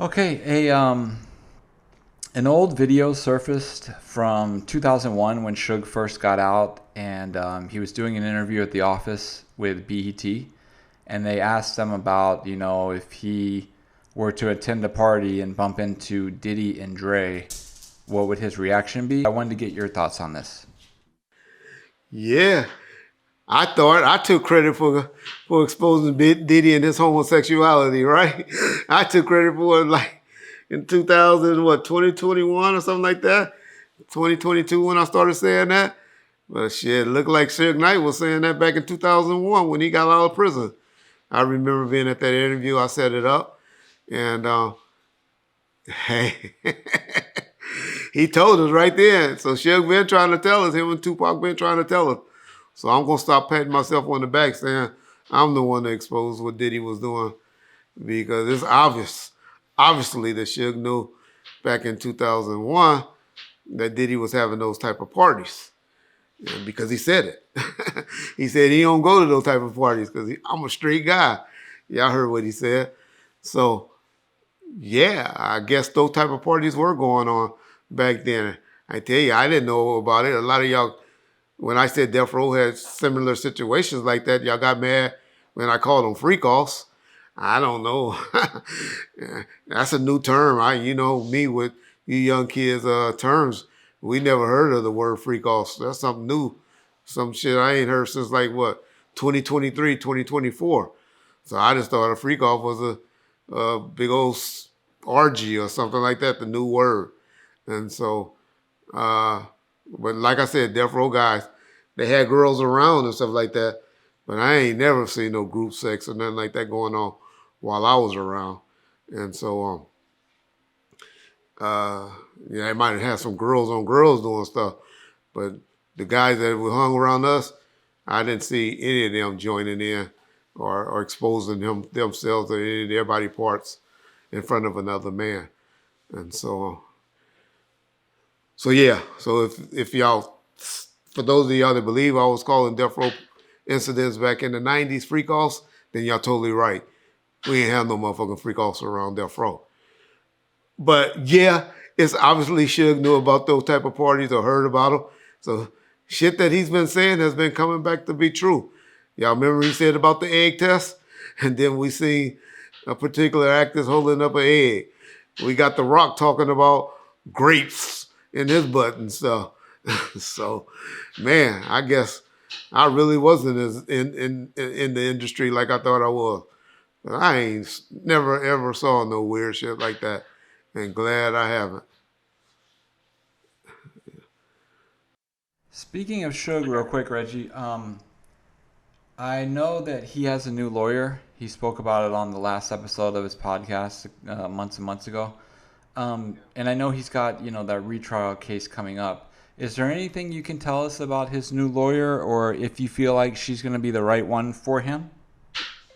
Okay, an old video surfaced from 2001 when Suge first got out, and he was doing an interview at the office with BET, and they asked him about, if he were to attend a party and bump into Diddy and Dre, what would his reaction be? I wanted to get your thoughts on this. Yeah, I took credit for exposing Diddy and his homosexuality, right? I took credit for it like in 2000, 2021 or something like that. 2022 when I started saying that. But shit, it looked like Suge Knight was saying that back in 2001 when he got out of prison. I remember being at that interview. I set it up, and hey, he told us right then. So Suge been trying to tell us. Him and Tupac been trying to tell us. So I'm gonna stop patting myself on the back saying I'm the one that exposed what Diddy was doing because it's obviously that Suge knew back in 2001 that Diddy was having those type of parties. And because he said it. He said he don't go to those type of parties because I'm a straight guy. Y'all heard what he said. So yeah, I guess those type of parties were going on back then. I tell you, I didn't know about it. A lot of y'all, when I said Death Row had similar situations like that, y'all got mad when I called them freak offs. I don't know. That's a new term. Me with you young kids' terms. We never heard of the word freak offs. That's something new. Some shit I ain't heard since 2023, 2024. So I just thought a freak off was a big old orgy or something like that, the new word. And so, but like I said, Death Row guys, they had girls around and stuff like that. But I ain't never seen no group sex or nothing like that going on while I was around. And so, they might have had some girls on girls doing stuff. But the guys that were hung around us, I didn't see any of them joining in or exposing themselves or any of their body parts in front of another man. And so yeah. So if y'all, for those of y'all that believe I was calling Death Row incidents back in the 90s freak offs, then y'all totally right. We ain't have no motherfucking freak offs around Death Row. But yeah, it's obviously Suge knew about those type of parties or heard about them. So shit that he's been saying has been coming back to be true. Y'all remember he said about the egg test? And then we see a particular actress holding up an egg. We got The Rock talking about grapes in his butt and stuff. So, man, I guess I really wasn't as in the industry like I thought I was. But I ain't never ever saw no weird shit like that. And glad I haven't. Speaking of Suge, real quick, Reggie, I know that he has a new lawyer. He spoke about it on the last episode of his podcast months and months ago. And I know he's got, that retrial case coming up. Is there anything you can tell us about his new lawyer, or if you feel like she's going to be the right one for him?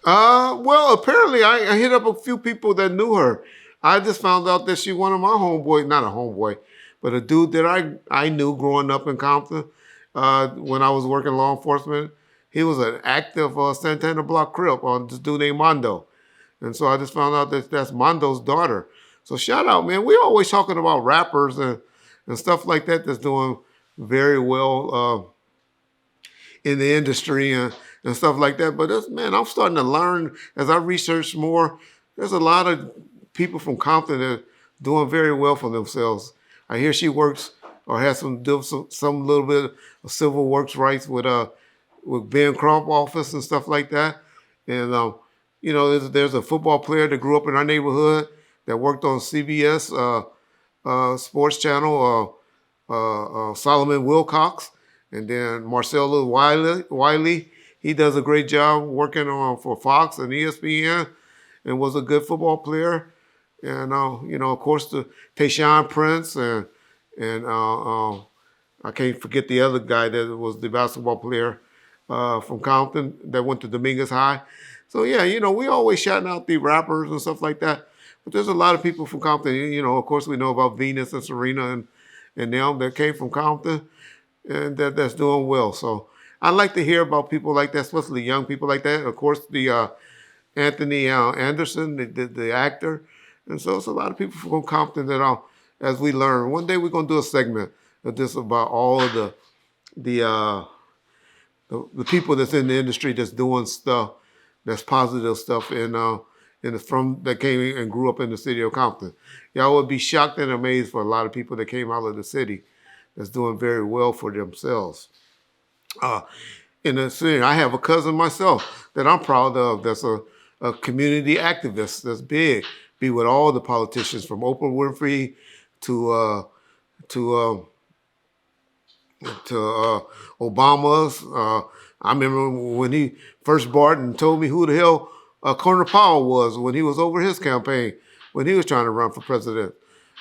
Well, apparently I hit up a few people that knew her. I just found out that she one of my homeboys, not a homeboy, but a dude that I knew growing up in Compton when I was working law enforcement. He was an active Santana Block Crip on this dude named Mondo. And so I just found out that that's Mondo's daughter. So shout out, man. We always talking about rappers and stuff like that that's doing very well in the industry and stuff like that. But man, I'm starting to learn as I research more. There's a lot of people from Compton that are doing very well for themselves. I hear she works or has some little bit of civil works rights with Ben Crump office and stuff like that. And there's a football player that grew up in our neighborhood that worked on CBS Sports Channel, Solomon Wilcox, and then Marcelo Wiley. He does a great job working for Fox and ESPN, and was a good football player. And of course, the Tayshaun Prince and I can't forget the other guy that was the basketball player from Compton that went to Dominguez High. So yeah, we always shouting out the rappers and stuff like that. But there's a lot of people from Compton. Of course, we know about Venus and Serena and them that came from Compton and that's doing well. So I like to hear about people like that, especially young people like that. Of course, the Anthony Anderson, the actor, And so it's a lot of people from Compton that as we learn. One day we're going to do a segment of this about all of the the people that's in the industry that's doing stuff that's positive stuff from that came and grew up in the city of Compton. Y'all would be shocked and amazed for a lot of people that came out of the city that's doing very well for themselves. In the city, I have a cousin myself that I'm proud of. That's a community activist. That's big. Be with all the politicians from Oprah Winfrey to to Obama's. I remember when he first bought and told me who the hell Corner Powell was when he was over his campaign, when he was trying to run for president,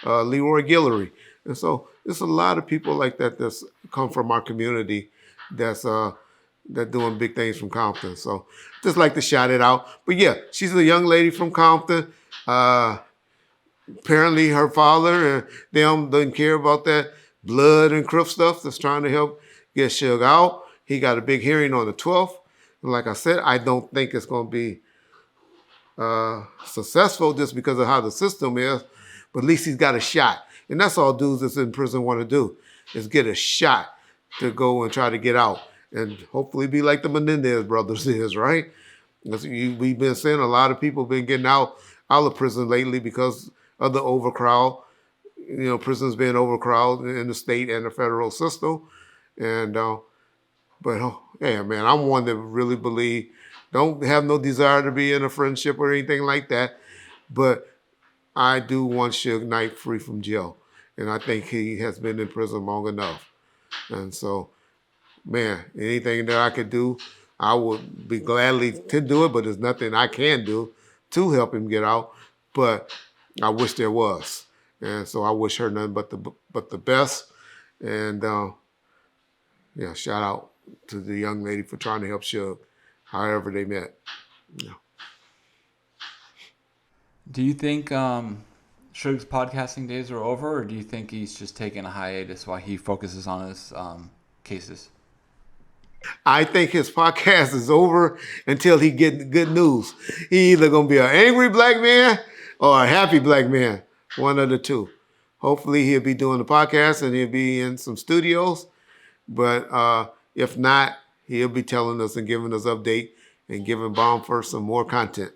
Leroy Guillory. And so there's a lot of people like that that's come from our community that's that doing big things from Compton. So just like to shout it out. But yeah, she's a young lady from Compton. Apparently her father and them doesn't care about that blood and Crip stuff that's trying to help get Suge out. He got a big hearing on the 12th. And like I said, I don't think it's going to be successful just because of how the system is, but at least he's got a shot. And that's all dudes that's in prison want to do, is get a shot to go and try to get out and hopefully be like the Menendez brothers is, right? We've been seeing a lot of people been getting out of prison lately because of the overcrowd. You know, prisons being overcrowded in the state and the federal system. And, yeah, man, I'm one that really believe, don't have no desire to be in a friendship or anything like that, but I do want Suge Knight free from jail. And I think he has been in prison long enough. And so, man, anything that I could do, I would be gladly to do it, but there's nothing I can do to help him get out. But I wish there was. And so I wish her nothing but the best. And yeah, shout out to the young lady for trying to help Suge, however they met. Yeah. Do you think Suge's podcasting days are over, or do you think he's just taking a hiatus while he focuses on his cases? I think his podcast is over until he gets good news. He either gonna be an angry black man or a happy black man, one of the two. Hopefully he'll be doing the podcast and he'll be in some studios. But if not, he'll be telling us and giving us update and giving Bomb First some more content.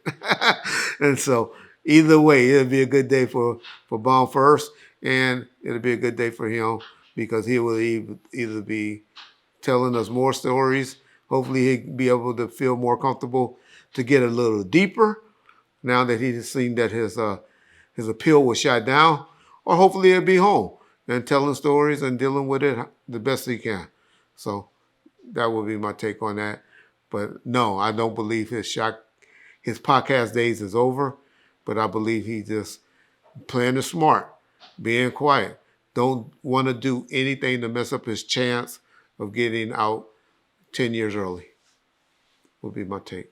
And so either way, it'll be a good day for Bomb First, and it'll be a good day for him because he will either be telling us more stories. Hopefully he'll be able to feel more comfortable to get a little deeper now that he's seen that his appeal was shot down. Or hopefully he'll be home and telling stories and dealing with it the best he can. So that would be my take on that. But no, I don't believe his podcast days is over. But I believe he's just playing it smart, being quiet. Don't want to do anything to mess up his chance of getting out 10 years early, would be my take.